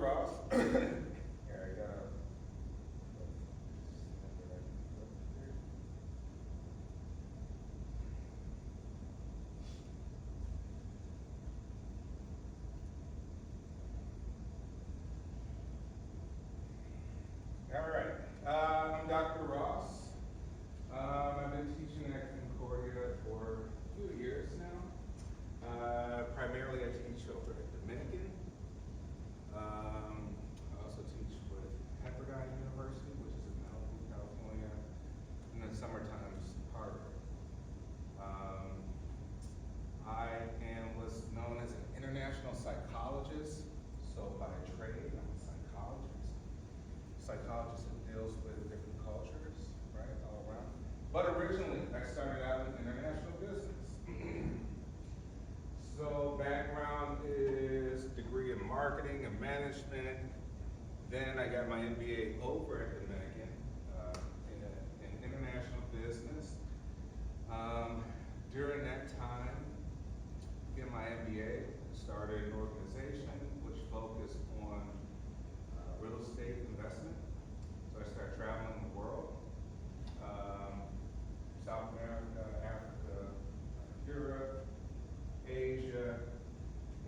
Ross. Here, I got all right. I'm Dr. Ross. I've been teaching at Concordia for a few years now. Primarily, I teach over at Dominican. I also teach with Pepperdine University, which is in Malibu, California, and then summertime Harvard. I am what's known as an international psychologist. So by trade, I'm a psychologist. Psychologist that deals with different cultures, right, all around. But originally, I started out in international business. So background is degree in marketing and management. Then I got my MBA over at Dominican in international business. During that time, getting my MBA, started an organization which focused on real estate investment. So I started traveling the world, South America, Africa, Europe, Asia,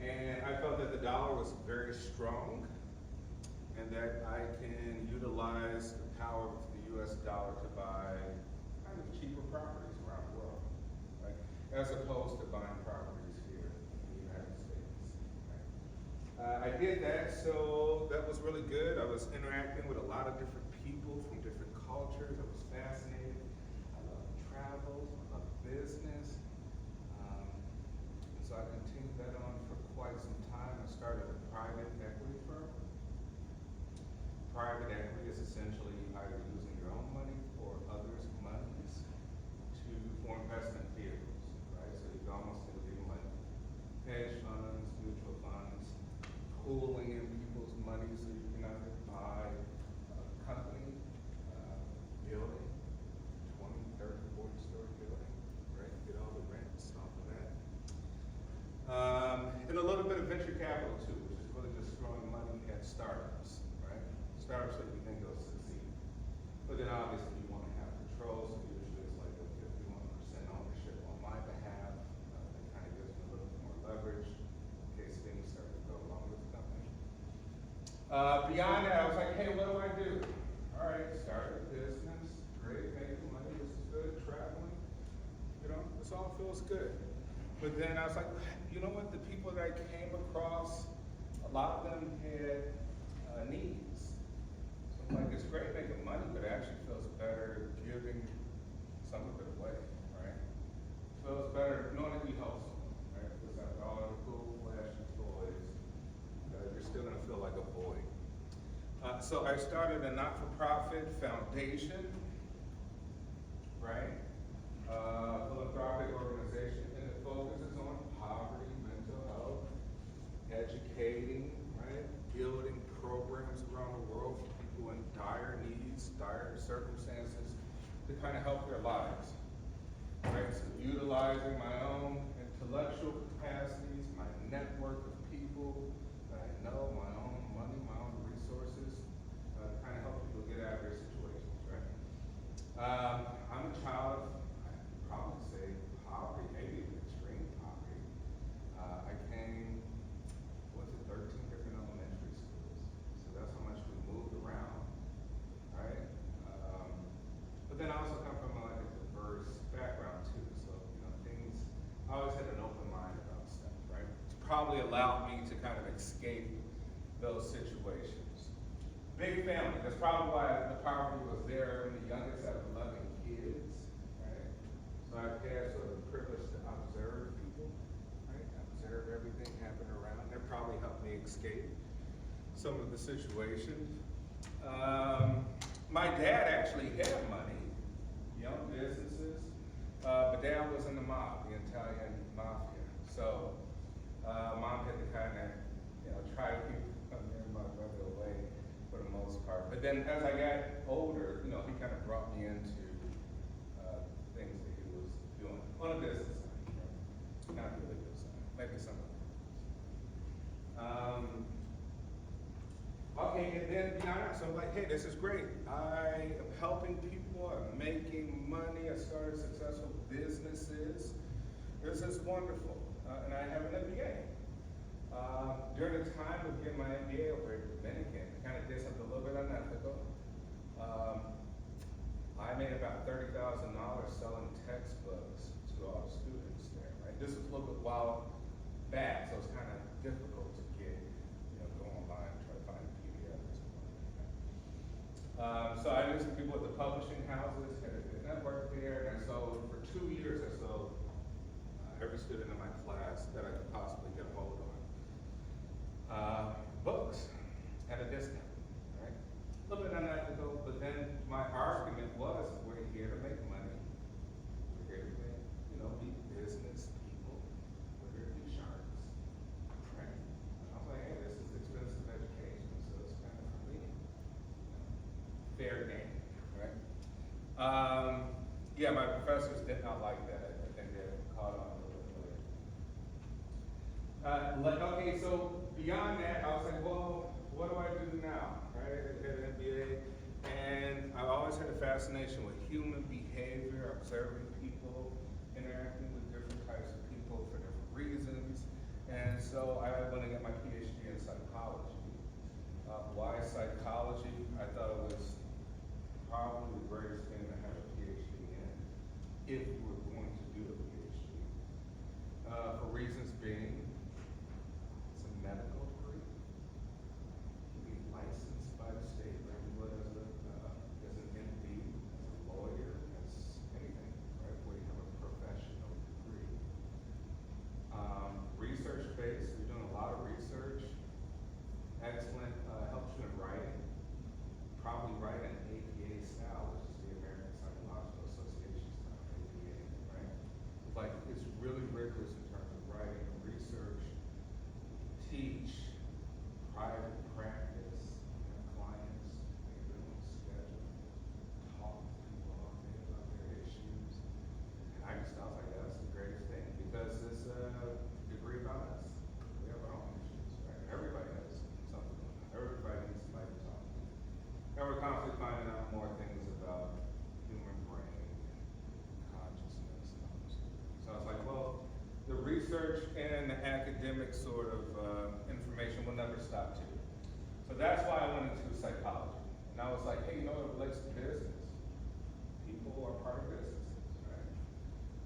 and I felt that the dollar was very strong and that I can utilize the power of the US dollar to buy kind of cheaper properties around the world, right? As opposed to buying properties here in the United States. Right? I did that, so that was really good. I was interacting with a lot of different people from different cultures. I was fascinated. I love travel, I love business. So I continued that on for quite some time. I started a private equity firm. Private equity is essentially either using your own money or others' monies for investment vehicles, right? So you can almost think of your money. Hedge funds, mutual funds, pooling in people's money so you can either buy a company, building, 20, 30, 40-story building, right? Get all the rents off of that. And a little bit of venture capital too, which is really just throwing money at startups, right? Startups that you think will succeed. But then obviously you want to have control, so usually it's like a 51% ownership on my behalf. That kind of gives me a little bit more leverage in case things start to go wrong with the company. Beyond that, I was like, hey, what do I do? All right, start a business, great, making money, this is good, traveling. You know, this all feels good. But then I was like, you know what, the people that I came across, a lot of them had needs. So I'm like, it's great making money, but it actually feels better giving some of it away, right? Feels better knowing that you help someone, right? Because after all the cool, flashy toys, you're still gonna feel like a boy. So I started a not-for-profit foundation, right? Philanthropic organization, and it focuses on poverty, mental health, educating, right? Building programs around the world for people in dire needs, dire circumstances to kind of help their lives, right? So utilizing my own intellectual capacities, my network of people that I know, my own money, my own resources, to kind of help people get out of their situations, right? I'm a child of, I'd probably say, poverty, maybe even extreme poverty. I came, 13 different elementary schools. So that's how much we moved around, right? But then I also come from like a diverse background too. So, you know, I always had an open mind about stuff, right? It's probably allowed me to kind of escape those situations. Big family, that's probably why the poverty was there. I'm the youngest out of 11 kids, right? So I've had sort of the privilege to observe people, right? Observe everything happen around. That probably helped me escape some of the situations. My dad actually had money, young businesses, but dad was in the mob, the Italian mafia. So mom had to kind of, try to keep me and my brother away for the most part. But then as I got older, he kind of brought me into things that he was doing on a business side, right? Not really good side, maybe some of it. okay, and then beyond that, so I'm like, hey, this is great. I am helping people, I'm making money, I started successful businesses. This is wonderful. And I have an MBA. During the time of getting my MBA over at Dominican, I kind of did something a little bit unethical. I made about $30,000 selling textbooks to all the students there, right? This was a little bit while back, so it's kind of difficult to get, go online and try to find a PDF or something like that. So I knew some people at the publishing houses, had a good network there, and so for 2 years I sold every student in my class that I could possibly get a hold on books at a discount, right? A little bit unethical, but then my argument was, we're here to make money. We're here to make, be business people. We're here to be sharks, right? And I was like, hey, this is expensive education, so it's kind of for me, fair game, right? Yeah, my professors did not like that. I think they caught on. Okay, so beyond that, I was like, well, what do I do now, right? I had an MBA, and I always had a fascination with human behavior, observing people, interacting with different types of people for different reasons, and so I went and got my PhD in psychology. Why psychology? I thought it was probably the greatest thing to have a PhD in, if you were going to do a PhD. For reasons being, medical degree. You be licensed by the state, regular as an MD, as a lawyer, as anything, right? Where you have a professional degree. Research based, you're doing a lot of research. Excellent, helps you in writing. Probably write an APA style, which is the American Psychological Association style, APA, right? Like, it's really rigorous in terms of writing and research. Teach private practice, have clients, make their own schedule, talk to people all day about their issues. And I was like, that's the greatest thing, because it's a degree about us. We have our own issues, right? Everybody has something going on. Everybody needs somebody to talk to. And we're constantly finding out more things about human brain and consciousness and all those things. So I was like, well, the research and the academic sort of information will never stop too. So that's why I went into psychology. And I was like, hey, it relates to business. People are part of businesses, right?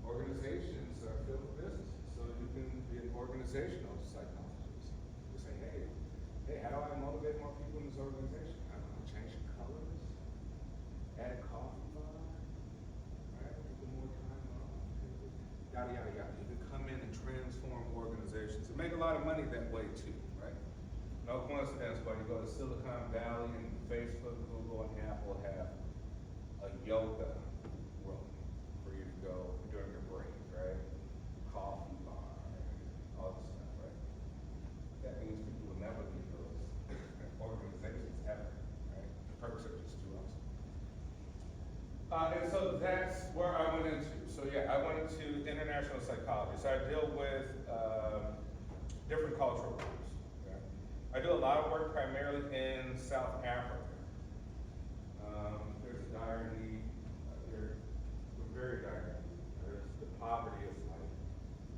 Organizations are filled with businesses. So you can be an organizational psychologist. You say, hey, how do I motivate more people in this organization? I don't know, change the colors, add a coffee bar, right? People more time off. Yada, yada, yada. You can come in and transform organizations and make a lot of money that way too, right? No coincidence why you go to Silicon Valley and Facebook, Google, and Apple have a yoga room for you to go during your break, right? Coffee bar, all this stuff, right? That means people will never leave those organizations ever, right? The perks are just too awesome. And so that's where I went into. So yeah, I went into international psychology. So I deal with different cultural groups. Okay? I do a lot of work primarily in South Africa. There's a dire need. We're very dire need. The poverty is like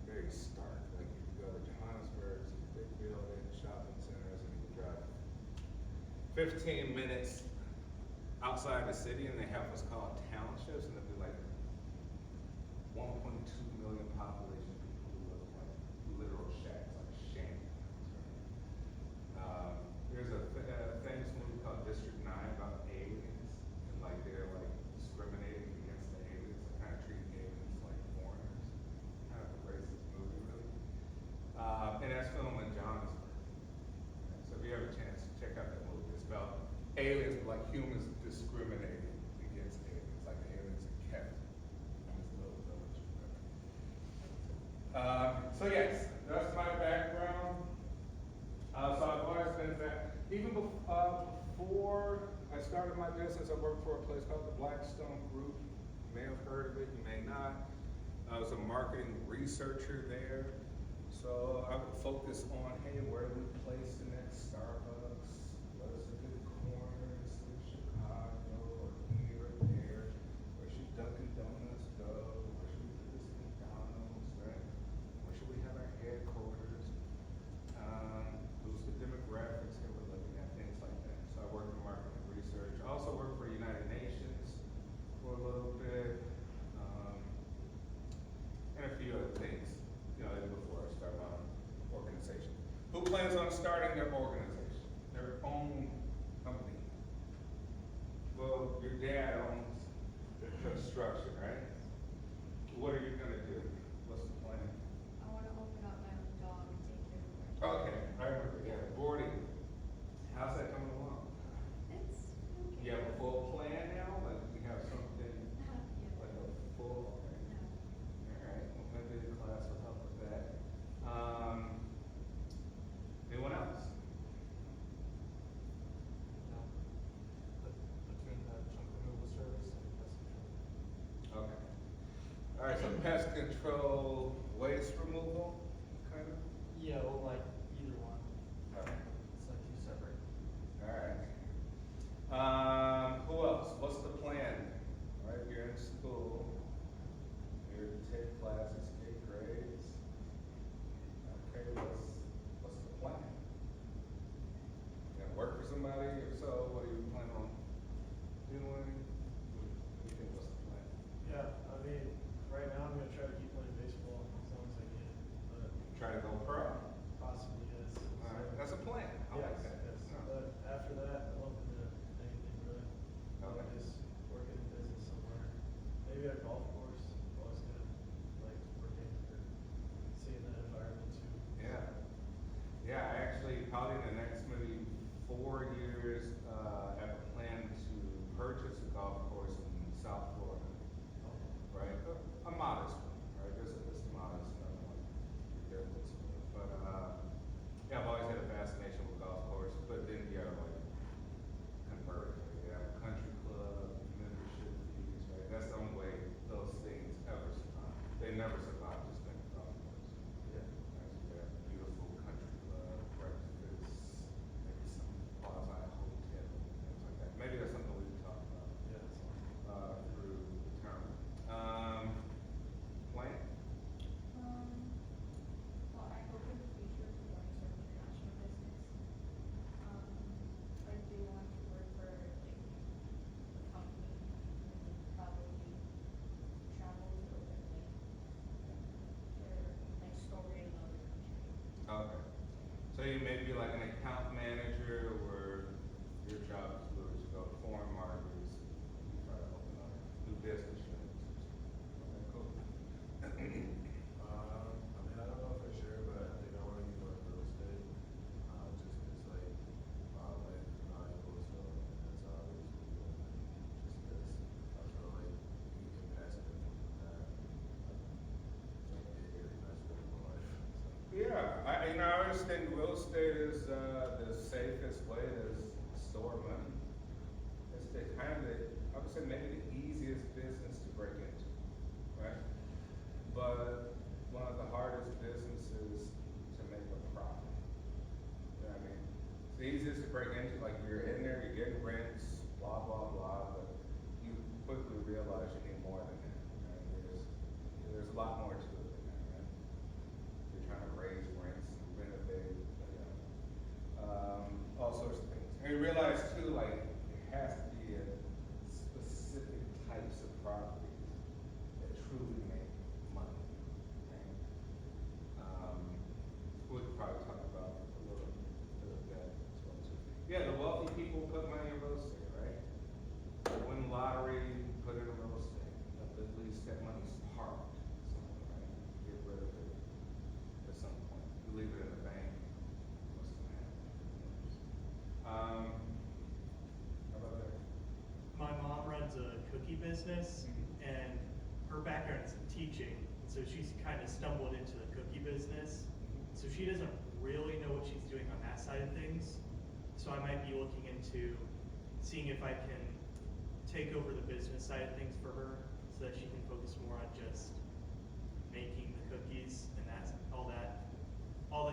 very stark. Like you can go to Johannesburg, see big buildings, shopping centers, and you can drive 15 minutes outside the city, and they have what's called townships, and they'll be like 1.2 million population people who live like literal shacks, like shanties. There's a famous movie called District 9 about aliens, and like they're like discriminating against the aliens, like kind of treating aliens like foreigners. Kind of a racist movie, really. And that's filmed in Johannesburg. So if you have a chance, check out that movie. It's about aliens, but like humans discriminating against aliens, like the aliens are kept in this little village. So yes, that's my background. So I've always been that. Even before I started my business, I worked for a place called the Blackstone Group. You may have heard of it, you may not. I was a marketing researcher there. So I would focus on, hey, where do we place the next Starbucks? What is a good plans on starting their organization, their own company. Well, your dad owns the construction, right? What are you gonna do? What's the plan? I wanna open up my own dog daycare. Okay, I remember, yeah, boarding. How's that coming along? It's okay. You have a full plan now, like you have something, Yeah. like a full, okay. Alright, well, maybe the class will help with that. Anyone else? No. Between the junk removal service and pest control. Okay. Alright, so pest control, waste removal, kind of? Yeah, well, like either one. Okay. It's like two separate. Alright. Who else? What's the plan? Right, you're in school, you're to take classes, get grades. Okay, what's the plan? You gonna work for somebody? If so, what are you planning on doing? What do you think, what's the plan? Yeah, I mean, right now I'm gonna try to keep playing baseball as long as I can, but Try to go pro? possibly yes. Alright, that's a plan, I like that. Yes, Yeah. but after that, I'm open to anything really. Okay. Just working in business somewhere. Maybe a golf course, always gonna like working or seeing that environment too. Yeah. Yeah, I actually, probably in the next maybe 4 years, have a plan to purchase a golf course in South Florida, right? A modest one, right? It's modest, nothing like ridiculous. But, yeah, I've always had a fascination with golf courses, but then you gotta like convert it. You have a country club, membership fees, right? That's the only way those things ever survive. They never survive just being a golf course. Yeah. There's a beautiful country club, breakfast, maybe some quasi hotel, things like that. Maybe that's something we can talk about, Yeah, that's awesome. through the term. Plan? Well, I hope in the future to learn some international business. I do want to work for like a company and probably travel to like story in another country. Okay. So you may be like an account manager where your job is literally to go to foreign markets, you try to open up new business units. Okay, cool. I mean, I don't know for sure, but I think I want to get more real estate. Just 'cause like, land is valuable, so that's how I was doing it. Just 'cause I feel like you can get passive income from that. It really mess with my life. So. Yeah, I always think real estate is, the safest way to store money. It's the kind of, I would say maybe the easiest business to break into, right? But one of the hardest businesses to make a profit. You know what I mean? It's the easiest to break into, like you're in there, you're getting rents, blah, blah, blah, but you quickly realize you need more than that, right? There's a lot more to it than that, right? You're trying to raise rents, renovate, all sorts of things. And you realize too, like, it has to be a specific types of properties that truly make money, right? We could probably talk about a little bit of that as well too. Yeah, the wealthy people put money in real estate, right? They win lottery, put it in real estate. At least that money's parked somewhere, right? Get rid of it at some point. You leave it in the bank, what's gonna happen? How about that? My mom runs a cookie business, and her background is in teaching, so she's kind of stumbled into the cookie business. So she doesn't really know what she's doing on that side of things. So I might be looking into seeing if I can take over the business side of things for her, so that she can focus more on just making the cookies and that's all that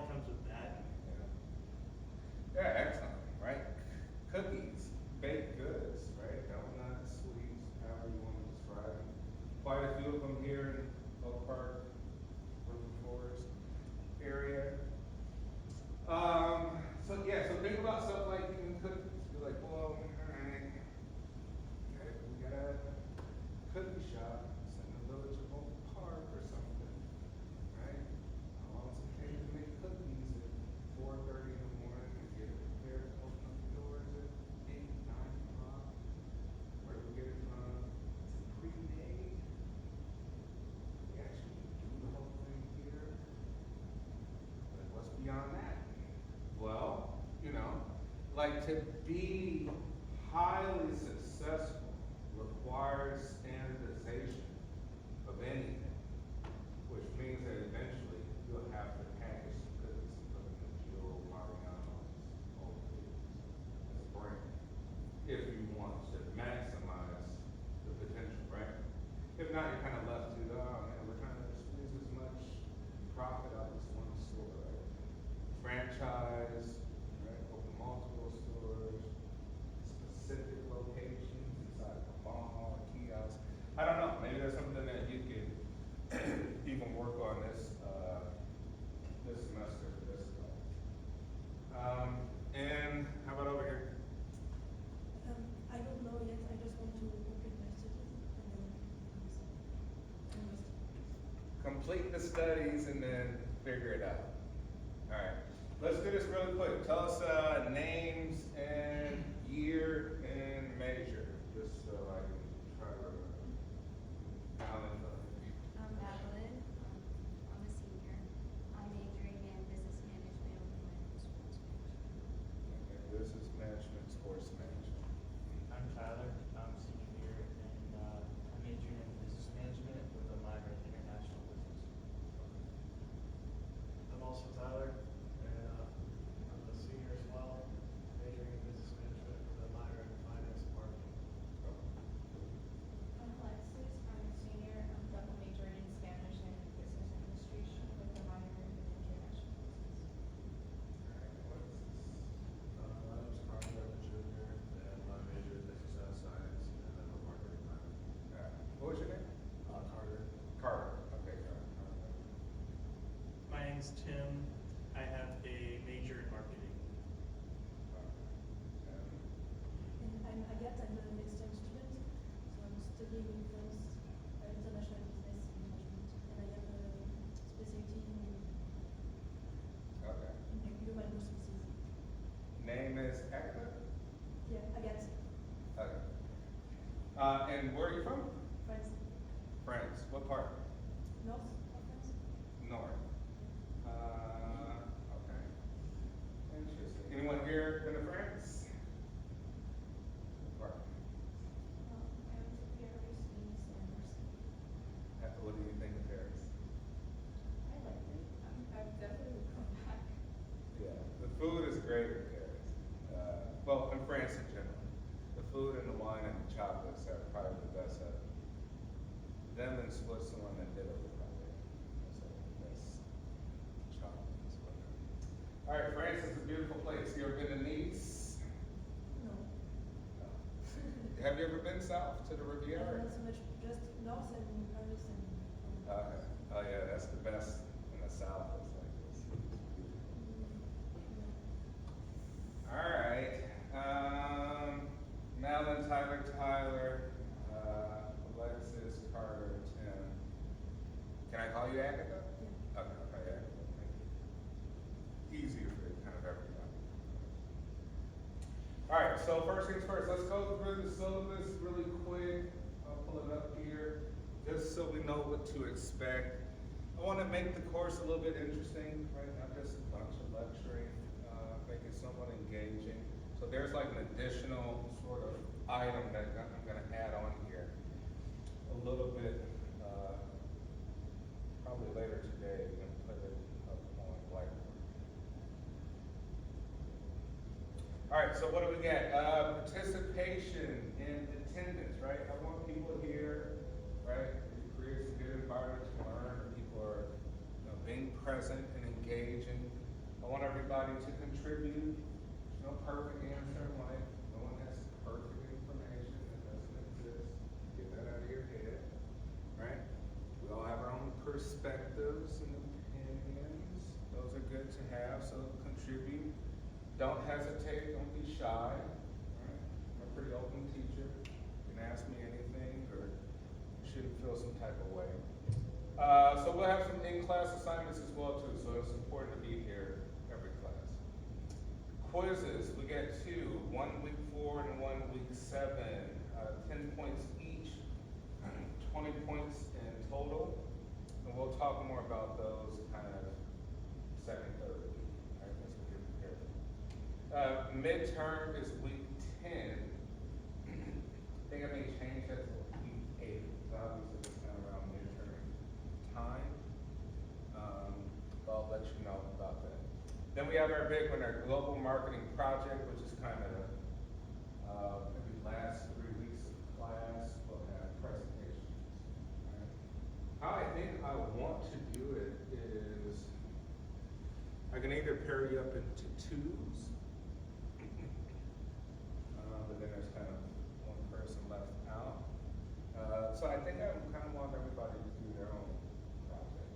comes with that. Yeah. Yeah, excellent, right? Cookies, baked goods, right? Donuts, sweets, however you want to describe them. Quite a few of them here in Oak Park, River Forest area. So think about stuff like even cookies. You're like, well, alright, okay, we got a cookie shop, it's in the village of Oak Park or something, right? How long does it take to make cookies at 4:30 like to be highly successful requires standardization of anything, which means that eventually you'll have to package some cookies and put them in Joe Mariano's old foods as a brand, if you want to maximize the potential, right? If not, you're kind of left to, oh man, we're trying to squeeze as much profit out of this one store, right? Franchise, right? Open multiple stores, specific locations inside of a mall, a kiosk. I don't know, maybe that's something that you could even work on this semester for this class. And how about over here? I don't know yet. I just want to complete my studies and then Complete the studies and then figure it out. All right, let's do this really quick. Tell us names and year and major, just so I can try to remember. Alan, I'm Madeline. I'm a senior. I'm majoring in business management with sports management. okay, business management, sports management. I'm Tyler, I'm a senior here, and I'm majoring in business management with a minor in international business. I'm also Tyler, and I'm a senior as well, majoring in business management with a minor in finance and marketing. I'm Alexis. I'm a senior. I'm double majoring in Spanish and business administration with a minor in international business. My name's Carter, I'm a junior, and my major is exercise science, and I'm a marketing minor. What was your name? Carter. Carter. Okay, Carter. My name's Tim. I have a major in marketing. and I'm Agathe. I'm an exchange student, so I'm studying in France international business management, and I have a specialty Okay. in human resources. Name is Ekta? Yeah, Agathe, Okay. And where are you from? France, France. What part? north of France. North. Okay. Interesting. Anyone here been to France? What part? I went to Paris, Nice, and Marseille. What do you think of Paris? I liked it. I definitely would come back. Yeah, the food is great in Paris. Well, in France in general. The food and the wine and the chocolates are probably the best of them in Switzerland and Italy probably. That's the best chocolates. All right, France is a beautiful place. You ever been to Nice? No, No. Have you ever been south to the Riviera? not so much. Just north and Paris and. Okay. Oh yeah, that's the best in the south. It's like this. All right. Malin, Tyler, Alexis, Carter, Tim. Can I call you Agatha? Yeah. Okay, I'll call you Agatha. Thank you. Easier for kind of everybody. All right, so first things first, let's go through the syllabus really quick. I'll pull it up here, just so we know what to expect. I want to make the course a little bit interesting, right? Not just a bunch of lecturing, make it somewhat engaging. So there's like an additional sort of item that I'm going to add on here a little bit, probably later today, and put it up on Blackboard. All right, so what do we got? Participation in attendance, right? I want people here, right? It creates a good environment to learn. People are, being present and engaging. I want everybody to contribute. There's no perfect answer in life. No one has perfect information. It doesn't exist. Get that out of your head, right? We all have our own perspectives and opinions. Those are good to have, so contribute. Don't hesitate, don't be shy, right? I'm a pretty open teacher. You can ask me anything, or you shouldn't feel some type of way. So we'll have some in-class assignments as well too, so it's important to be here every class. Quizzes, we get 2, 1 week 4 and 1 week 7, 10 points each, 20 points in total. And we'll talk more about those kind of second, third week, right, as we get prepared. Midterm is week 10. I think I may change that to week 8, because obviously it's kind of around midterm time. But I'll let you know about that. Then we have our big one, our global marketing project, which is kind of maybe last 3 weeks of class, we'll have presentations. Right? How I think I want to do it is, I can either pair you up into twos, but then there's kind of one person left out. So I think I kind of want everybody to do their own project.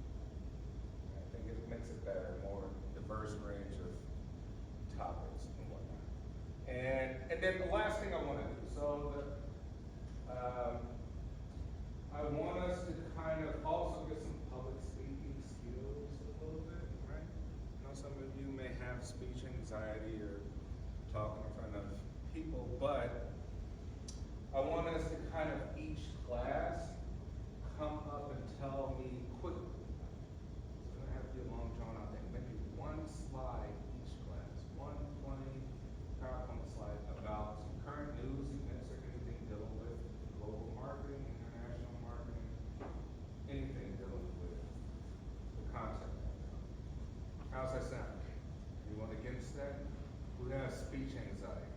I think it makes it better, more diverse range of topics and whatnot. And then the last thing I want to do, I want us to kind of also get some public speaking skills a little bit, right? I know some of you may have speech anxiety or talking in front of people, but I want us to kind of each class come up and tell me quickly. It's gonna have to be a long drawn out thing, maybe one slide each class, one funny PowerPoint slide about some current news events or anything dealing with global marketing, international marketing, anything dealing with the content. How's that sound? Anyone against that? Who has speech anxiety?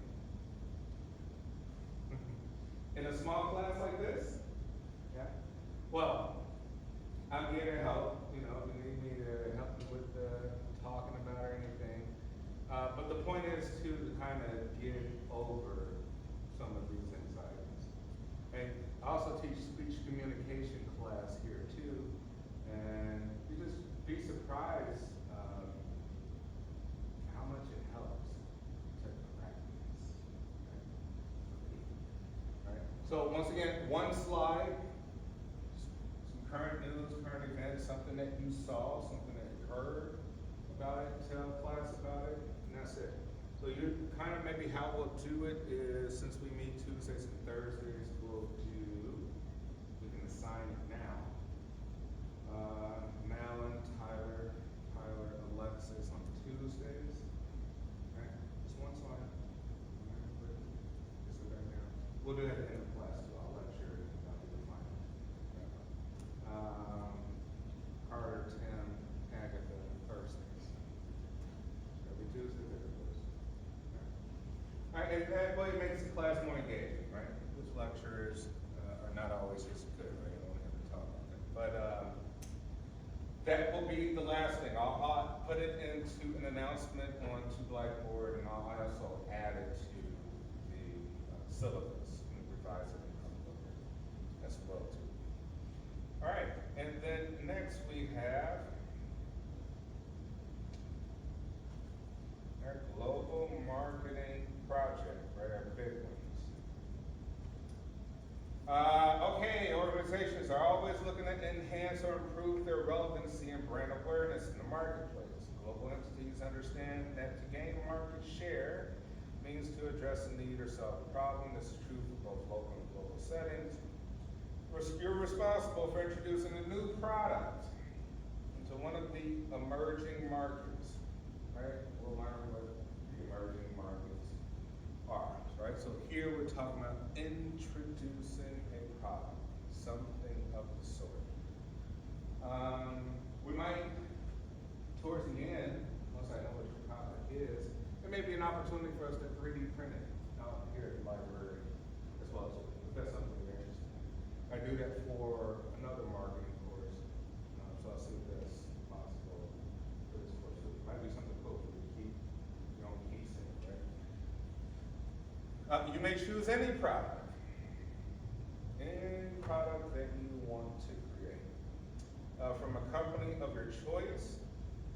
In a small class like this? Yeah? Well, I'm here to help, you know, if you need me to help you with talking about or anything. But the point is to kind of get over some of these anxieties. And I also teach speech communication class here too, and you just be surprised how much it helps to practice. Right? So once again, one slide, some current news, current events, something that you saw, something that you heard about it, tell class about it, and that's it. So you kind of maybe how we'll do it is, since we meet Tuesdays and Thursdays, we can assign it now. Malin, Tyler, Alexis on Tuesdays. Right? Just one slide. Just right now. We'll do that at the end of class too. I'll lecture and I'll do the final. Carter, Tim, Agatha, Thursdays. Every Tuesday, every Thursday. All right, and that way it makes the class more engaging, right? Those lectures are not always as good, right? I don't have to talk about that. But that will be the last thing. I'll put it into an announcement onto Blackboard, and I'll also add it to the syllabus and revise it as well too. All right, and then next we have our global marketing project, right? Our big ones. Okay, organizations are always looking to enhance or improve their relevancy and brand awareness in the marketplace. Global entities understand that to gain market share means to address a need or solve a problem. This is true for both local and global settings. You're responsible for introducing a new product into one of the emerging markets, right? We'll learn what the emerging markets are, right? So here we're talking about introducing a product, something of the sort. We might, towards the end, once I know what your product is, there may be an opportunity for us to 3D print it out here at the library as well, so if that's something you're interested in. I do that for another marketing course, so I'll see if that's possible for this course. So it might be something cool for you to keep your own piece in, right? You may choose any product that you want to create. From a company of your choice,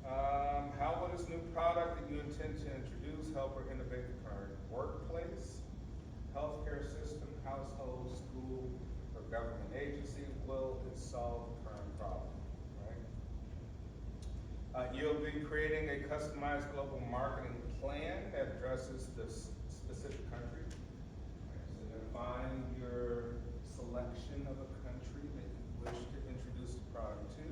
how will this new product that you intend to introduce help or innovate the current workplace, healthcare system, household, school, or government agency? Will it solve the current problem, right? You'll be creating a customized global marketing plan that addresses this specific country. Right? So you're gonna find your selection of a country that you wish to introduce the product to.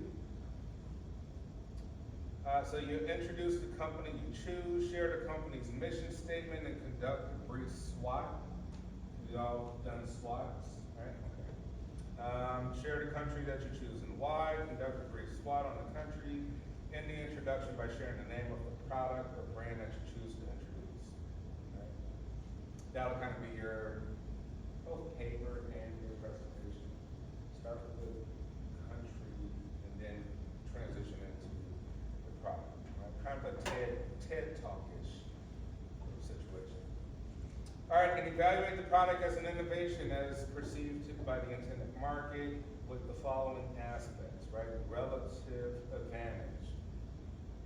So So you introduce the company you choose, share the company's mission statement, and conduct a brief SWOT. We all done SWOTs, right? Okay. Share the country that you choose and why. Conduct a brief SWOT on the country. End the introduction by sharing the name of the product or brand that you choose to introduce. Right? That'll kind of be your both paper and your presentation. Start with the country and then transition into the product. Right? Kind of a TED Talk-ish situation. All right, and evaluate the product as an innovation as perceived by the intended market with the following aspects, right? Relative advantage,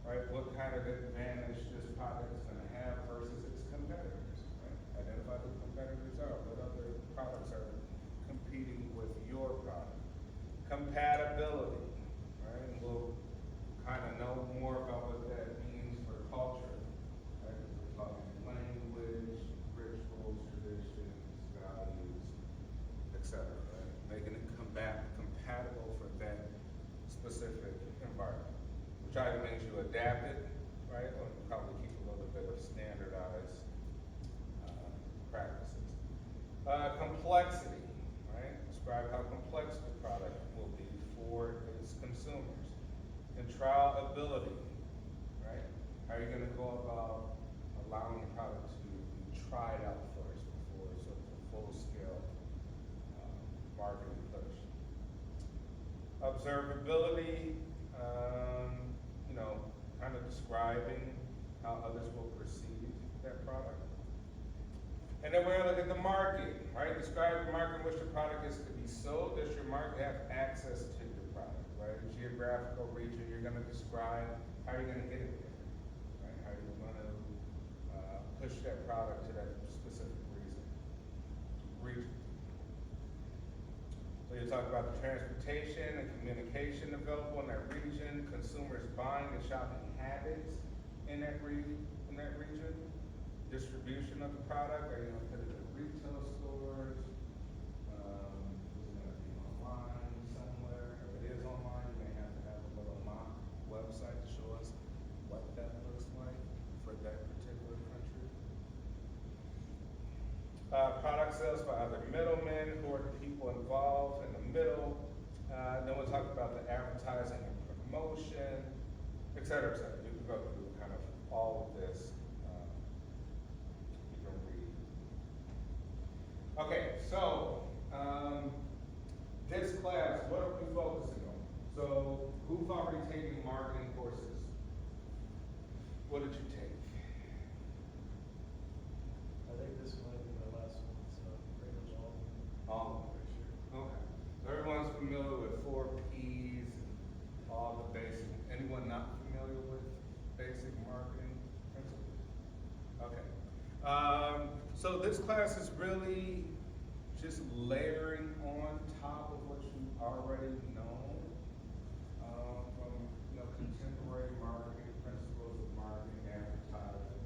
right? What kind of advantage this product is gonna have versus its competitors, right? Identify who the competitors are, what other products are competing with your product. Compatibility, right? And we'll kind of know more about what that means for culture, right? We're talking language, rituals, traditions, values, etc. Right? Making it compatible for that specific environment, which either means you adapt it, right, or you probably keep a little bit of standardized practices. Complexity, right? Describe how complex the product will be for its consumers. Controllability, right? How are you going to go about allowing the product to be tried out first before it's a full-scale marketing push? Observability, you know, kind of describing how others will perceive that product. And then we're going to look at the market, right? Describe the market in which the product is to be sold. Does your market have access to your product, right? Geographical region, you're going to describe how you're going to get it there, right? How you're going to push that product to that specific region. So you talk about the transportation and communication available in that region, consumers' buying and shopping habits in that region, distribution of the product. Are you going to put it in retail stores? Is it going to be online somewhere? If it is online, you may have to have a little mock website to show us what that looks like for that particular country. Product sales by other middlemen, who are the people involved in the middle. Then we'll talk about the advertising and promotion, et cetera, et cetera. You can go through kind of all of this. You can read. Okay, so this class, what are we focusing on? So who's already taking marketing courses? What did you take? I think this might be my last one, so pretty much all of them. All of them. Pretty sure. Okay. So everyone's familiar with 4 Ps and all the basic. Anyone not familiar with basic marketing principles? Okay. So this class is really just layering on top of what you already know from contemporary marketing principles of marketing, advertising.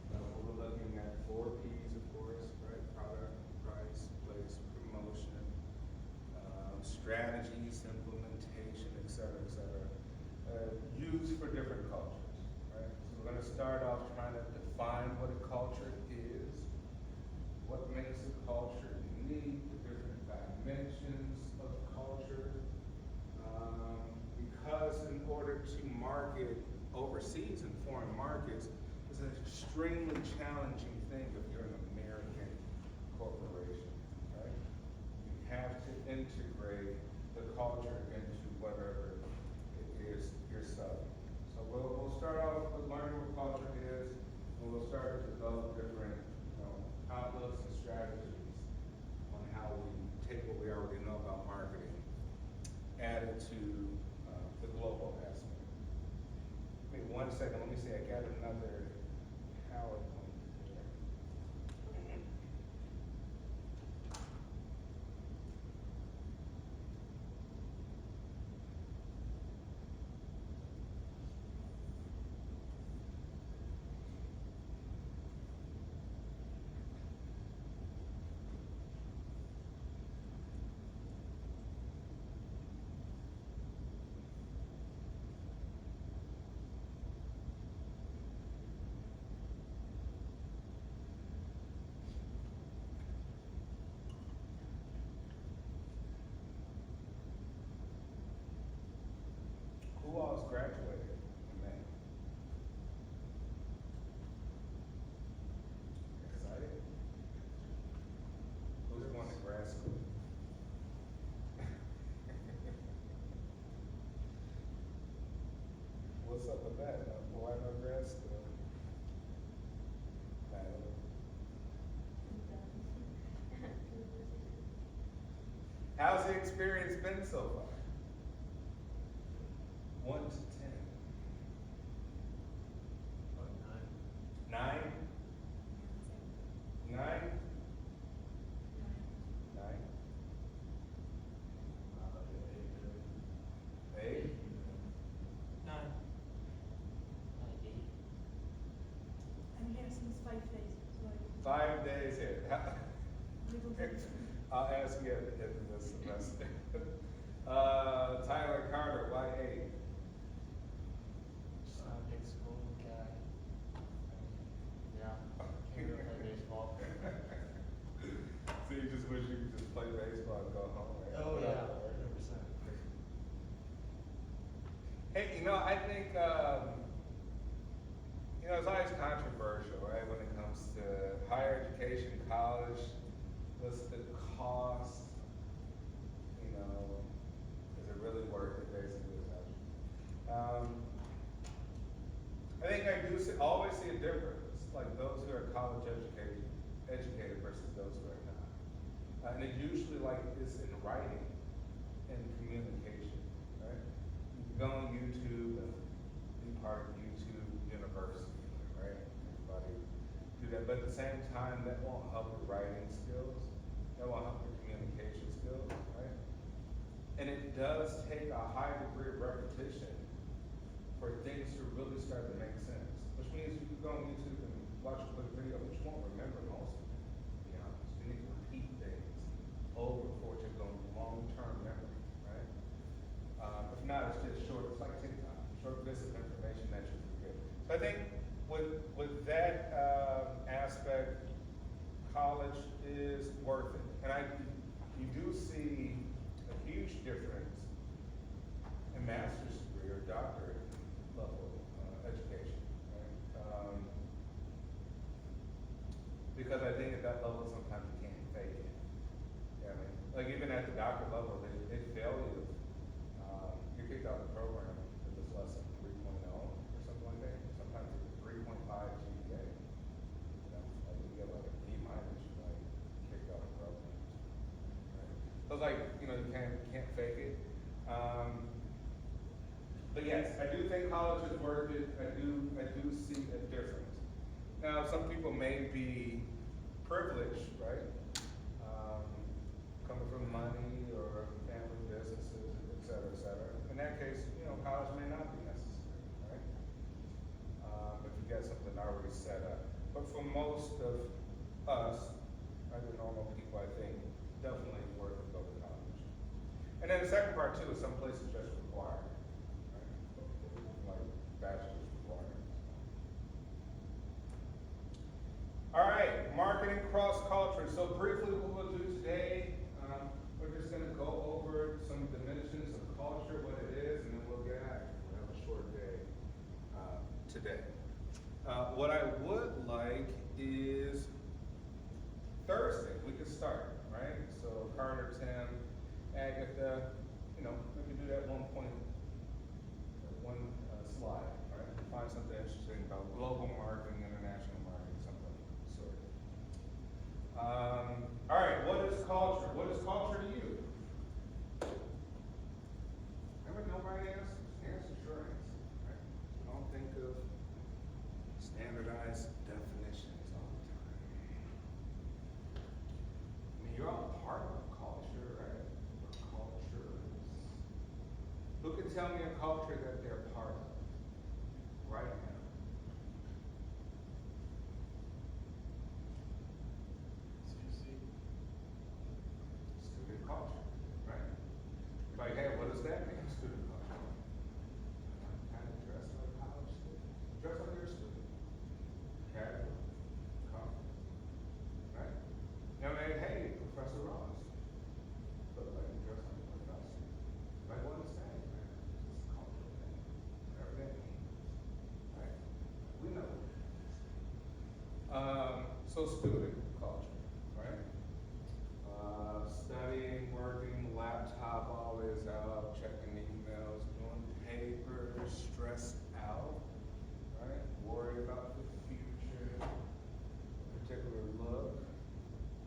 We're looking at 4 Ps, of course, right? Product, price, place, promotion, strategies, implementation, et cetera, used for different cultures, right? So we're going to start off trying to define what a culture is, what makes a culture unique, the different dimensions of culture, because in order to market overseas in foreign markets, it's an extremely challenging thing if you're an American corporation, right? You have to integrate the culture into whatever it is you're selling. So we'll start off with learning what culture is, and we'll start to develop different outlooks and strategies on how we take what we already know about marketing, add it to the global aspect. Wait 1 second, let me see, I got another PowerPoint here. what's up with that? Why no grad school? Madeline? How's the experience been so far? 1 to 10. About 9. 9? 9? 9? Yeah, 8? 9. Like 8. I'm here since 5 days, so I. 5 days here. Little bit. I'll ask you at the end of this semester. Tyler Carter, why 8? Just not a big school guy. Yeah, can't really play baseball. So you just wish you could just play baseball and go home, right? Oh, yeah, 100%. Hey, I think, it's always controversial, right, when it comes to higher education, college, what's the cost, is it really worth it, basically, is that. I think I do always see a difference, like those who are college educated versus those who are not. And it usually is in writing and communication, right? You can go on YouTube and be part of YouTube University, right? Everybody do that, but at the same time, that won't help your writing skills, that won't help your communication skills, right? And it does take a high degree of repetition for things to really start to make sense, which means you can go on YouTube and watch a quick video, but you won't remember most of it, to be honest. You need to repeat things over for it to go long-term memory, right? If not, it's just short, it's like TikTok, short bits of information that you forget. So I think with that aspect, college is worth it. And you do see a huge difference in master's degree or doctorate level education, right? Because I think at that level, sometimes you can't fake it. Yeah, I mean, like even at the doctorate level, they fail you. You're kicked out of the program if it's less than 3.0 or something like that. Sometimes it's 3.5 GPA. Like you get like a B minus, you're like kicked out of the program. Right? So it's like, you can't fake it. But yes, I do think college is worth it. I do see a difference. Now, some people may be privileged, right? Coming from money or family businesses, et cetera, et cetera. In that case, college may not be necessary, right? If you get something already set up. But for most of us, right, the normal people, I think, definitely worth it to go to college. And then the second part too is some places just require, right? Like bachelor's requirements. All right, marketing cross-culture. So briefly what we'll do today, we're just gonna go over some dimensions of culture, what it is, and then we'll get at it. We'll have a short day today. What I would like is Thursday, we could start, right? So Carter, Tim, Agatha, maybe do that one slide, right? Find something interesting about global marketing, international marketing, something of the sort. All right, what is culture? What is culture to you? Remember, nobody answers. Answer, sure answer, right? Don't think of standardized definitions all the time. I mean, you're all part of a culture, right? Or cultures. Who can tell me a culture that they're part of right now? Student culture, right? Like, hey, what does that mean, student culture? Kind of dress like college student. Dress like you're a student. Casual, comfortable, right? Hey, Professor Ross. But like, dress like a professor. Like, what is that, man? It's a cultural thing. Whatever that means, right? We know what it is. So student culture, right? Studying, working, laptop always out, checking emails, doing papers, stressed out. worry about the future, a particular look,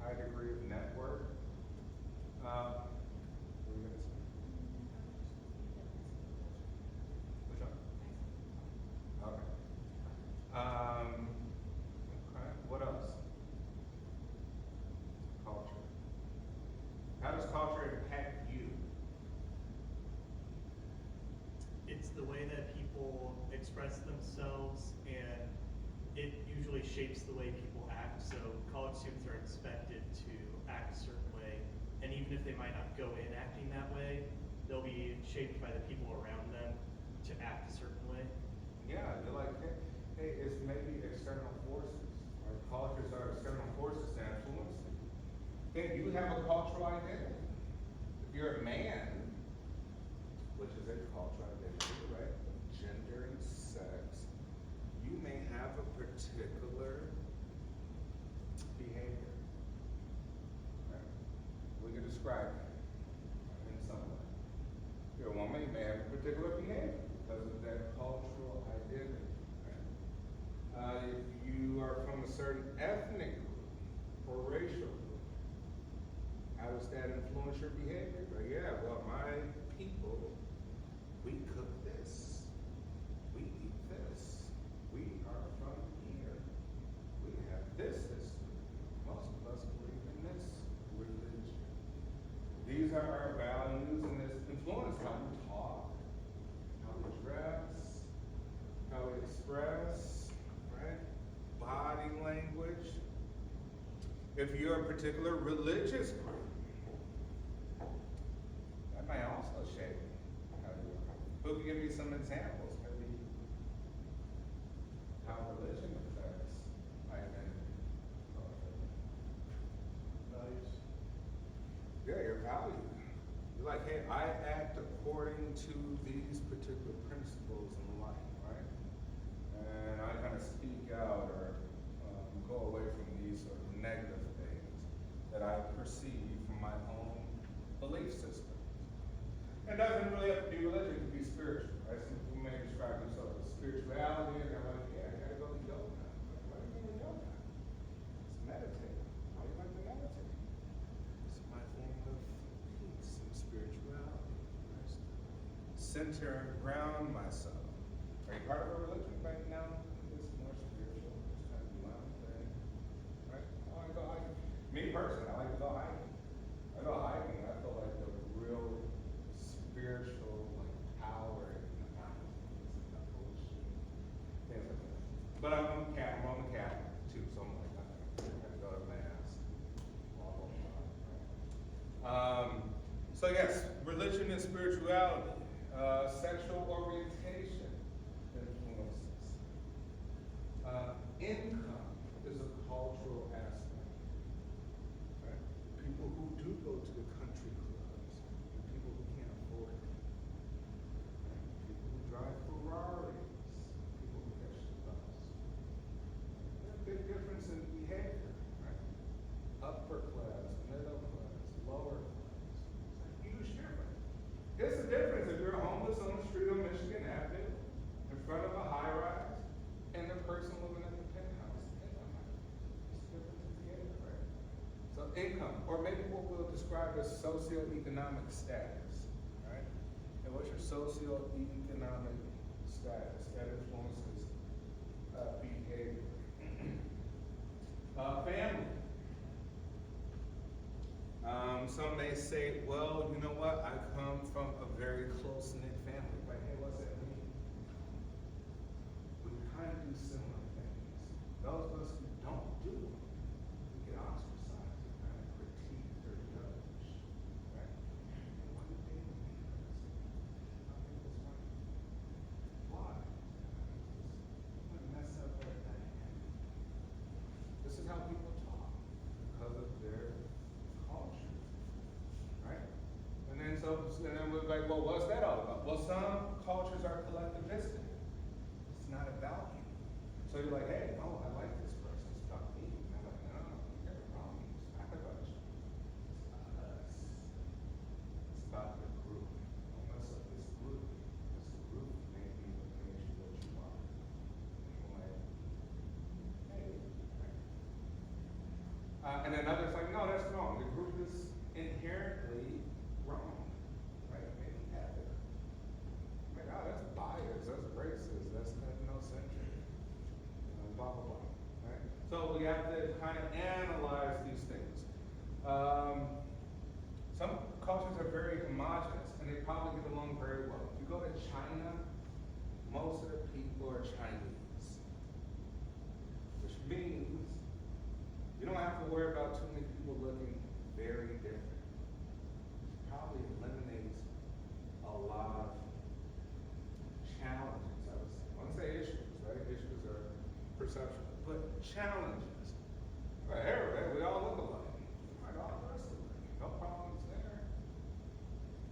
high degree of network. What were you gonna say? Which one? Okay. Okay, what else? Culture. How does culture impact you? It's the way that people express themselves, and it usually shapes the way people act. So college students are expected to act a certain way, and even if they might not go in acting that way, they'll be shaped by the people around them to act a certain way. Yeah, you're like, hey, it's maybe external forces. Our cultures are external forces that influence you. Then you have a cultural identity. If you're a man, which is a cultural identity, right? Gender and sex, you may have a particular behavior. Right? We can describe it in some way. If you're a woman, you may have a particular behavior because of that cultural identity. Right? If you are from a certain ethnic group or racial group, how does that influence your behavior? Like, yeah, well, my people, we cook this, we eat this, we are from here, we have this history. Most of us believe in this religion. These are our values, and this influence how we talk, how we dress, how we express, right? Body language. If you're a particular religious group, that may also shape how you are. Who can give me some examples? Maybe how religion affects identity. Values. Yeah, your value. You're like, hey, I act according to these particular principles in life, right? And I kind of speak out or go away from these sort of negative things that I perceive from my own belief system. It doesn't really have to be religion, it can be spiritual, right? Some people may describe themselves as spirituality, and they're like, yeah, I gotta go to yoga. Like, why do you go to yoga? It's meditating. Why do you like to meditate? It's my form of peace and spirituality. Right? Center and ground myself. Are you part of a religion right now? It's more spiritual. It's kind of my own thing. Right? I like to go hiking. Me personally, I like to go hiking. I go hiking, I feel like the real spiritual like power in the mountains, in the ocean, things like that. But I'm on the Catholic too, so I'm like, I gotta go to mass, blah blah blah. So yes, religion and spirituality, sexual orientation influences. Income is a cultural aspect. Right? People who do go to the country clubs, and people who can't afford it. Right? People who drive Ferraris, people who catch the bus. There's a big difference in behavior, right? Upper class, middle class, lower class. It's a huge difference. It's a difference if you're homeless on the street on Michigan Avenue, in front of a high rise, and the person living in the penthouse. It's a difference in behavior, right? So income, or maybe what we'll describe as socioeconomic status, right? And what's your socioeconomic status? That influences behavior. Family. Some may say, well, you know what? I come from a very close-knit family. Like, hey, what's that mean? We kind of do similar things. Those of us who don't do them, we get ostracized and kind of critiqued or judged. Right? And why do they do this? I think it's right. Why? It's going to mess up their dynamic. This is how people talk because of their culture. Right? And then we're like, well, what's that all about? Well, some cultures are collectivistic. It's not about you. So you're like, hey, oh, I like this person. And then others like, no, that's wrong. The group is inherently wrong, right? Maybe ethic. Like, oh, that's biased, that's racist, that's ethnocentric, blah, blah, blah, right? So we have to kind of analyze these things. Some cultures are very homogenous, and they probably get along very well. If you go to China, most of the people are Chinese, which means you don't have to worry about too many people looking very different. Probably eliminates a lot of challenges, I would say. I wouldn't say issues, right? Issues are perceptual, but challenges. Right, hey, we all look alike. Right, all dress alike. No problems there.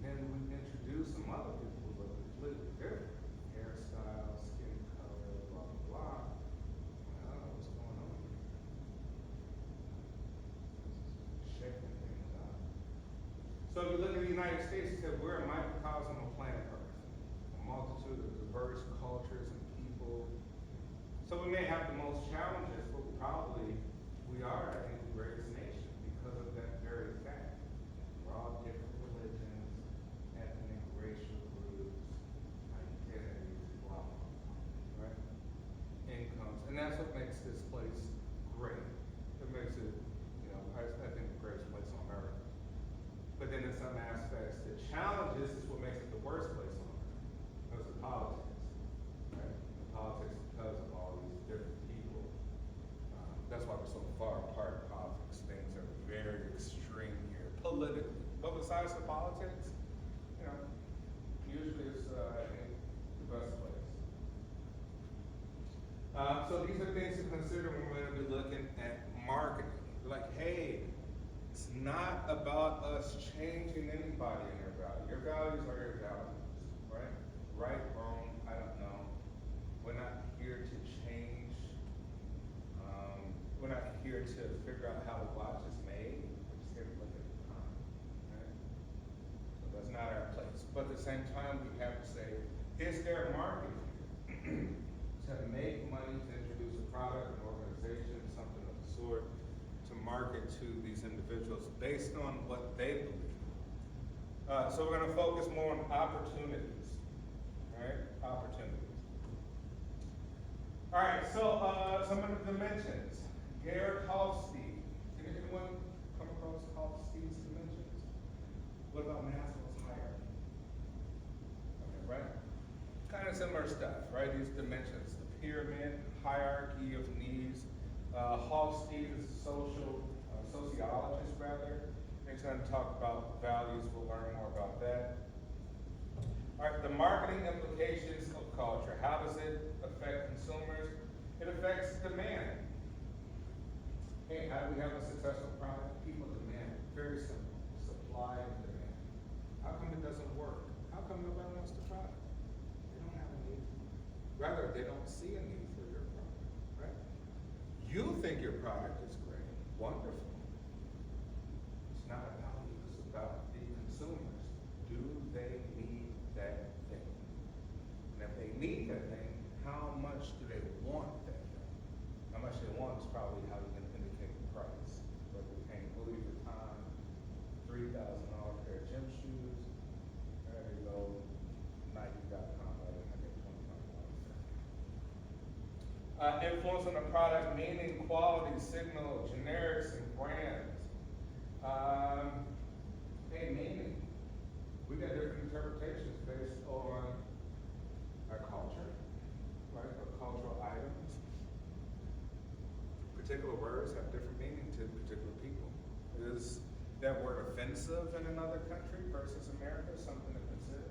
Then we introduce some other people who look completely different. Hairstyle, skin color, blah, blah, blah. I don't know what's going on here. Shaking things up. So if you look at the United States, it said we're a microcosm of planet Earth. A multitude of diverse cultures and people. So we may have the most challenges, but we are, I think, the greatest nation because of that very fact. We're all different religions, ethnic, racial groups, identities, blah, blah, blah, right? Incomes, and that's what makes this place great. It makes it, I think, the greatest place on earth. But then in some aspects, the challenges is what makes it the worst place on earth. That's the politics, right? The politics because of all these different people. That's why we're so far apart in politics. Things are very extreme here, politically. But besides the politics, usually it's, I think, the best place. So these are things to consider when we're going to be looking at marketing. Like, hey, it's not about us changing anybody in their value. Your values are your values, right? Right, wrong, I don't know. We're not here to change. We're not here to figure out how the watch is made. We're just here to look at the time, right? So that's not our place. But at the same time, we have to say, is there marketing here? To make money, to introduce a product, an organization, something of the sort, to market to these individuals based on what they believe. So we're going to focus more on opportunities, right? Opportunities. All right, so some of the dimensions. Garrett Hofstede. Did anyone come across Hofstede's dimensions? What about Maslow's hierarchy? Okay, right? Kind of similar stuff, right? These dimensions, the pyramid, hierarchy of needs. Hofstede is a sociologist, rather. He's going to talk about values. We'll learn more about that. All right, the marketing implications of culture. How does it affect consumers? It affects demand. Hey, how do we have a successful product? People demand it. Very simple. Supply and demand. How come it doesn't work? How come nobody wants the product? They don't have a need. Rather, they don't see a need for your product, right? You think your product is great. Wonderful. It's not about you. It's about the consumers. Do they need that thing? And if they need that thing, how much do they want that thing? How much they want is probably how you can indicate the price. Whether you're paying Louis Vuitton, $3,000 pair of gym shoes, there you go, Nike.com, I get $25. Influence on the product, meaning, quality, signal, generics, and brands. Hey, meaning. We got different interpretations based on our culture, right? Or cultural items. Particular words have different meaning to particular people. Is that word offensive in another country versus America? Something to consider.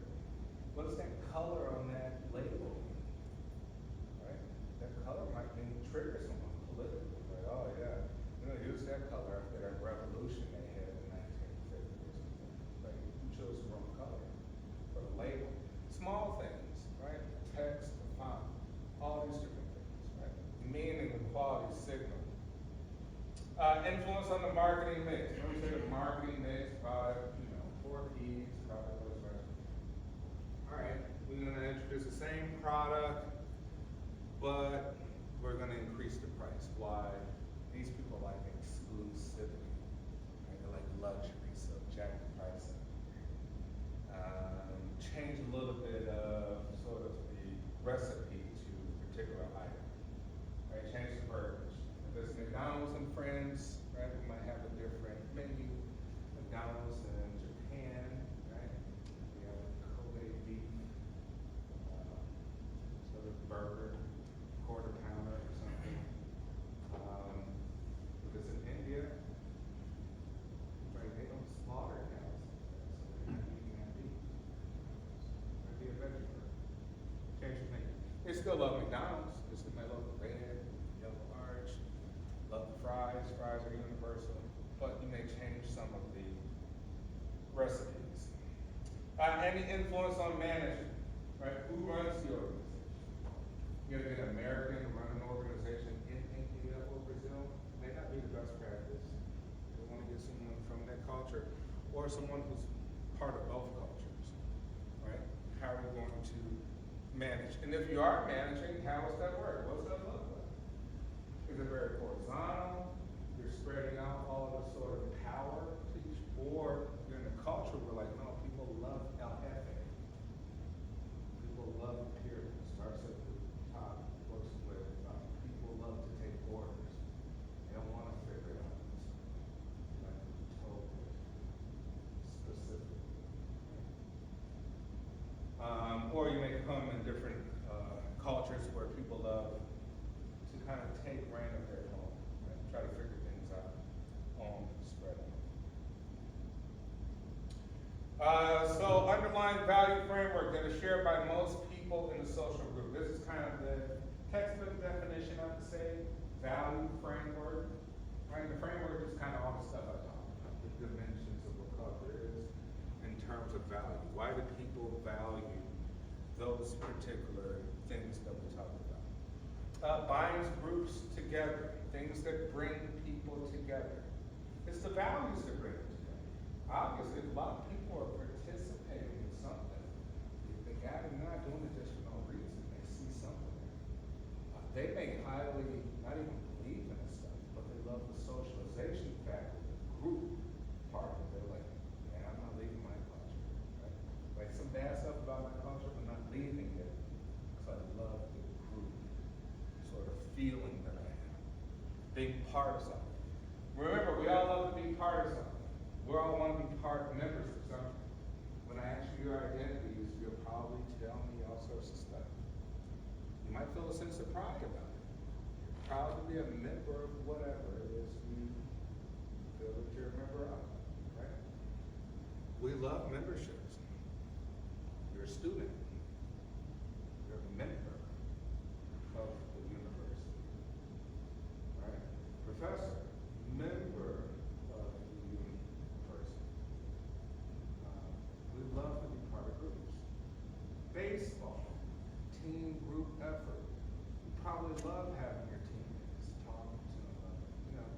What does that color on that label mean? Right? That color might mean trigger someone politically. Like, oh yeah, we're gonna use that color after that revolution they had in 1950 or something. Like, you chose the wrong color for the label. Small things, right? Text, the font, all these different things, right? Meaning, the quality, signal. Influence on the marketing mix. When we say the marketing mix, product, 4 Ps, product, whatever. All right, we're gonna introduce the same product, but we're gonna increase the price. Why? These people like exclusive. exclusivity, right? They like luxury, so jack the price up. Change a little bit of sort of the recipe to a particular item, right? Change the verbiage. If it's McDonald's and Friends, right, we might have a different menu. McDonald's in Japan, right? We have a Kobe beef, sort of burger, quarter pounder or something. If it's in India, right, they don't slaughter cows, so they're not eating that beef. Might be a veggie burger. Change the menu. They still love McDonald's. They still may love the red, yellow arch, love the fries. Fries are universal, but you may change some of the recipes. Any influence on management, right? Who runs the organization? You're gonna get an American to run an organization in India or Brazil, may not be the best practice. You want to get someone from that culture, or someone who's part of both cultures, right? How are you going to manage? And if you are managing, how does that work? What's that look like? Is it very horizontal? You're spreading out all of the sort of power to each, or you're in a culture where like, no, people love El Jefe. People love the pyramid. Starts at the top, works with, people love to take orders. They don't want to figure it out. Like, totally specific. Or you may come in different cultures where people love to kind of take reign of their own, right? Try to figure things out, own, spread out. So underlying value framework that is shared by most people in the social group. This is kind of the textbook definition of the say value framework, right? The framework is kind of all the stuff I talked about, the dimensions of what culture is in terms of value. Why do people value those particular things that we talked about? Binds groups together, things that bring people together. It's the values that bring them together. Obviously, a lot of people are participating in something. They got it not doing it just for no reason. They see something there. They may highly not even believe in this stuff, but they love the socialization factor, the group part of it. They're like, man, I'm not leaving my culture. Right? Like some bad stuff about my culture, but not leaving it because I love the group sort of feeling that I have. Being part of something. Remember, we all love to be part of something. We all want to be members of something. When I ask you your identities, you'll probably tell me all sorts of stuff. You might feel a sense of pride about it. You're proud to be a member of whatever it is you feel that you're a member of, right? We love memberships. You're a student. You're a member of the university, right? Professor, member of the university. We love to be part of groups. Baseball, team group effort. You probably love having your teammates talking to them,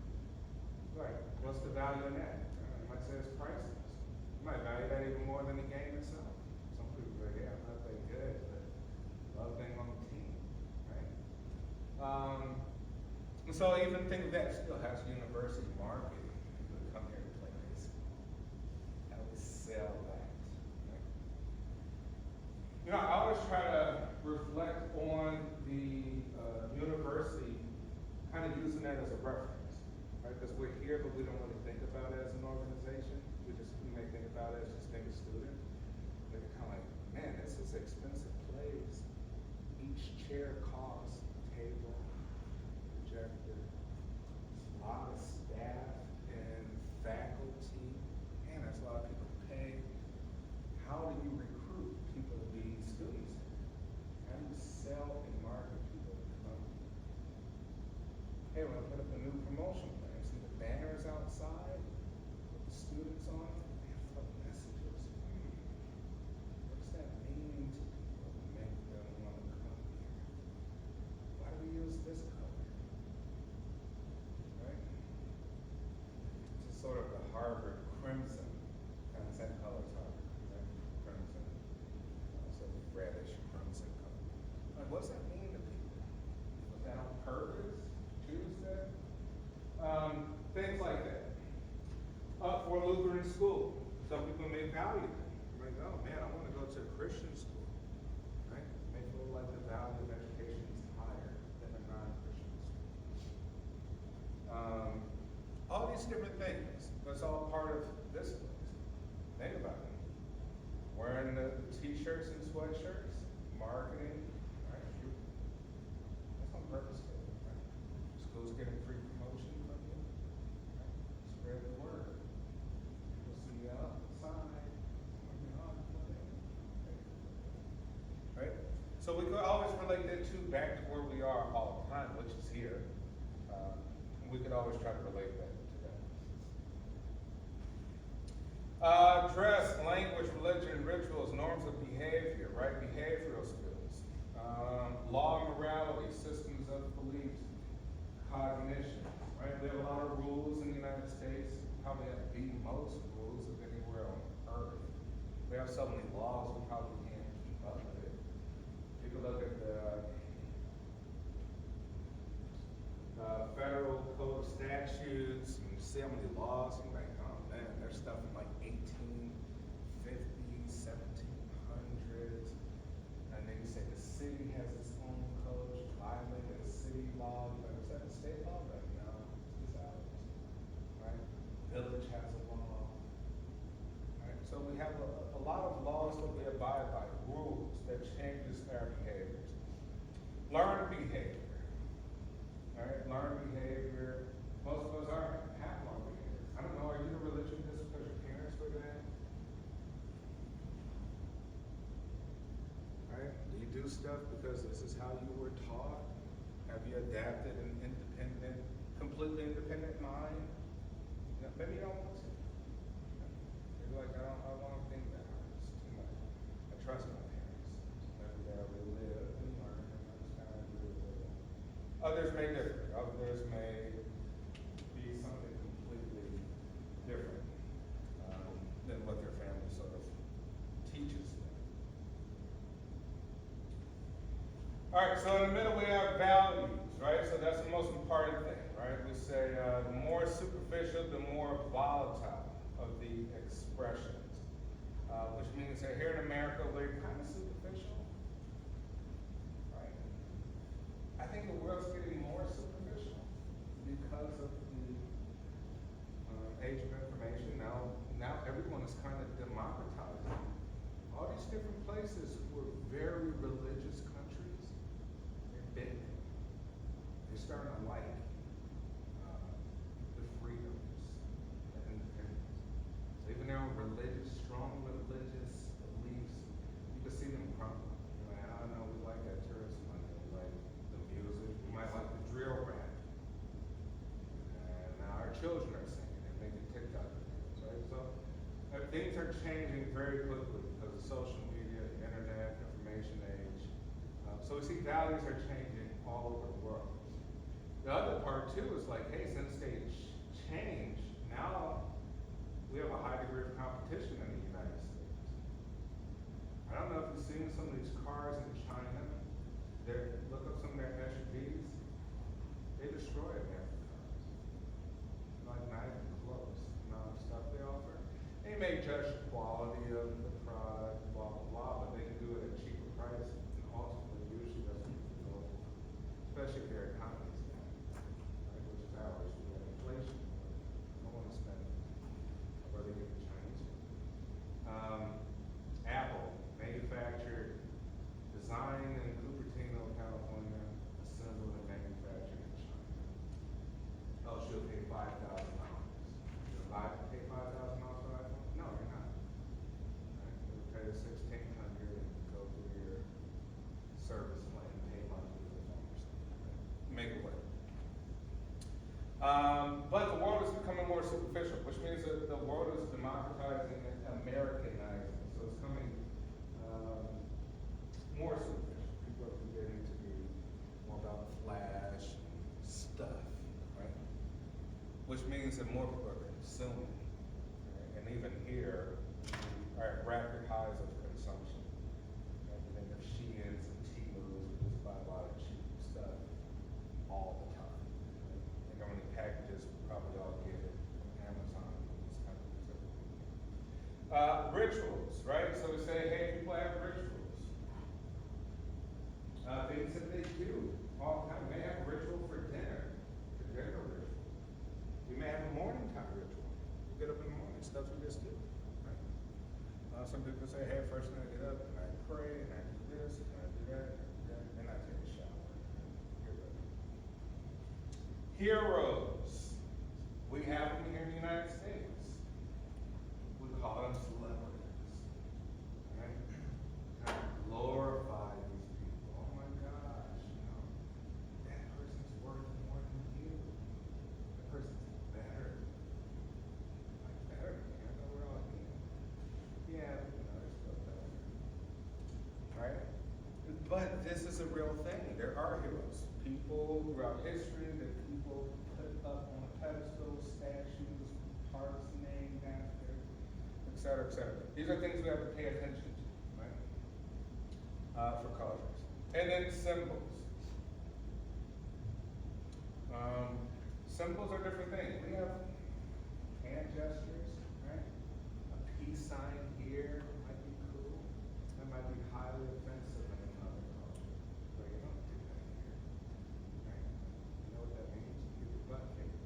right? What's the value in that? You might say it's priceless. You might value that even more than the game itself. Some people say, yeah, I'm not that good, but love being on the team, right? And so even think that still has university marketing. People come here to play baseball. How we sell that. Right? You know, I always try to reflect on the university, kind of using that as a reference, right? Because we're here, but we don't really think about it as an organization. We may think about it as just being a student. But you're kind of like, man, this is an expensive place. Each chair costs a table, projector, a lot of staff and faculty. Man, that's a lot of people to pay. How do you recruit people to be students? How do you sell and market people to come? Hey, we're gonna put up a new promotion plan. See the banners outside with the students on it? They have little messages. What does that mean to people to make them want to come here? Why do we use this color? Right? It's a sort of the Harvard crimson, kind of same color as Harvard, right? Crimson, sort of reddish crimson color. Like, what does that mean to people? Was that on purpose? Choose that? Things like for Lutheran school. Some people may value that. Like, oh man, I want to go to a Christian school, right? May feel like the value of education is higher than a non-Christian school. All these different things, that's all part of this place. Think about it. Wearing the t-shirts and sweatshirts, marketing, right? That's on purpose. Right? Schools getting free promotion from you. Right? Spread the word. People see you outside. Right? So we could always relate that to back to where we are all the time, which is here. We could always try to relate that to that. Dress, language, religion, rituals, norms of behavior, right? Behavioral skills. Law, morality, systems of belief, cognition, right? We have a lot of rules in the United States. Probably have the most rules of anywhere on earth. We have so many laws, we probably can't keep up with it. You can look at the Federal Code of Statutes, and you see how many laws, you're like, oh man, there's stuff in like 1850s, 1700s, and then you say the city has its own code, you violate a city law, you're like, is that a state law? Like, no, it's ours, right? Village has a law, right? So we have a lot of laws that we abide by, rules that changes our behaviors. Learn behavior. All right, learn behavior. Most of us aren't have learned behavior. I don't know, are you in a religion just because your parents were there? Right? Do you do stuff because this is how you were taught? Have you adapted an independent, completely independent mind? You know, maybe you don't want to. You're like, I want to think that hard. It's too much. I trust my parents. Every day I will live and learn and understand how to live. Others may differ. Others may be something completely different than what their family sort of teaches them. All right, so in the middle we have values, right? So that's the most important thing, right? We say the more superficial, the more volatile of the expressions, which means that here in America we're kind of superficial. I think the world's getting more superficial because of the age of information. Now everyone is kind of democratizing. All these different places were very religious countries. They're big. They're starting to like the freedoms, the independence. So even their religious, strong religious beliefs, you can see them crumble. You're like, I don't know, we like that tourist money. We like music. You might like the drill rap. And now our children are singing and making TikTok videos, right? So things are changing very quickly because of social media, the internet, information age. So we see values are changing all over the world. The other part too is like, hey, since they change, now we have a high degree of competition in the United States. I don't know if you've seen some of these cars in China. Look up some of their SUVs. They destroy American cars. Like not even close. The amount of stuff they offer. They may judge the quality of the product, blah blah blah, but they can do it at cheaper prices. And ultimately, usually that's what people go for. Especially if their economy is down, right? Which is ours. We have inflation. I don't want to spend. I'd rather get the Chinese one. Apple manufactured, designed in Cupertino, California, assembled and manufactured in China. Oh, she'll pay $5,000. You're allowed to pay $5,000 for that one? No, you're not. Right? You'll pay $1,600 and go through your service plan, pay monthly for the phone or something. Right? Make it work. But the world is becoming more superficial, which means that the world is democratizing and Americanizing. So it's coming more superficial. People are beginning to be more about flash stuff, right? Which means that more people are consuming. Right? And even here, we are at record highs of consumption. Right? You think of Sheins and Temus, we just buy a lot of cheap stuff all the time. Right? Think how many packages we probably all get from Amazon and these companies. Rituals, right? So we say, hey, people have rituals. Things that they do all the time. We may have a ritual for dinner ritual. We may have a morning time ritual. We get up in the morning, stuff we just do, right? Some people say, hey, first thing I get up and I pray and I do this and I do that and I do that, and I take a shower. Get ready. Heroes. We have them here in the United States. We call them celebrities. Right? Kind of glorify these people. Oh my gosh, that person's worth more than you. That person's better. Like better than me. I know we're all here. Yeah, but they're still better. Right? But this is a real thing. There are heroes. People throughout history that people put up on a pedestal, statues, parks named after, et cetera, et cetera. These are things we have to pay attention to, right? For cultures. And then symbols. Symbols are different things. We have hand gestures, right? A peace sign here might be cool. That might be highly offensive in another culture. But you don't do that here. Right? You know what that means? You get your butt kicked.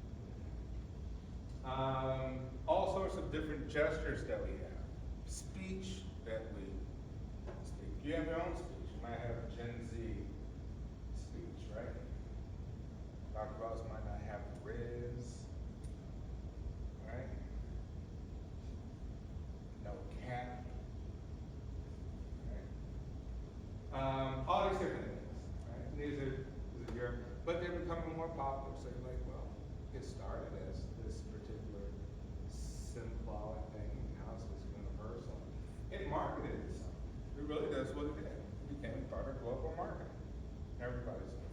All sorts of different gestures that we have. Speech that we speak. You have your own speech. You might have a Gen Z speech, right? Dr. Ross might not have Riz, right? No cap. Right? All these different things, right? These are your, but they're becoming more popular. So you're like, well, it started as this particular symbolic thing, and now it's this universal. It marketed itself. It really does what it did. It became part of global marketing. Everybody's doing it.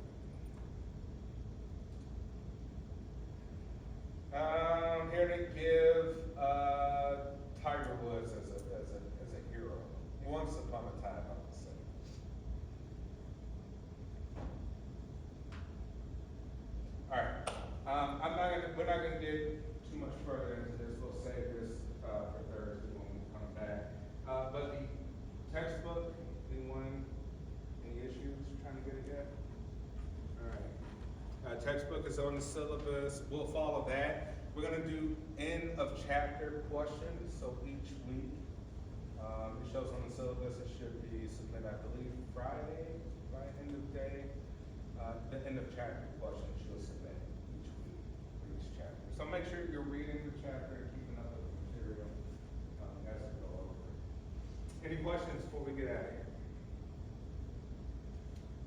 Here to give Tiger Woods as a hero. Once upon a time, I would say. All right. We're not gonna get too much further into this. We'll save this for Thursday when we come back. But the textbook, anyone, any issues trying to get it yet? All right. Textbook is on the syllabus. We'll follow that. We're gonna do end of chapter questions. So each week, it shows on the syllabus. It should be submitted, I believe, Friday, by end of day. The end of chapter questions you'll submit each week for each chapter. So make sure you're reading the chapter and keeping up with the material as we go over it. Any questions before we get out of here?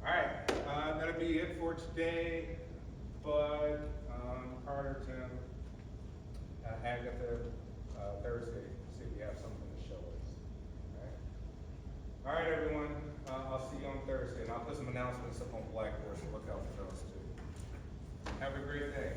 All right, that'll be it for today. Bud, Carter, Tim, Agatha, Thursday, see if we have something to show us. All right, everyone, I'll see you on Thursday, and I'll put some announcements up on Blackboard, so look out for those too. Have a great day.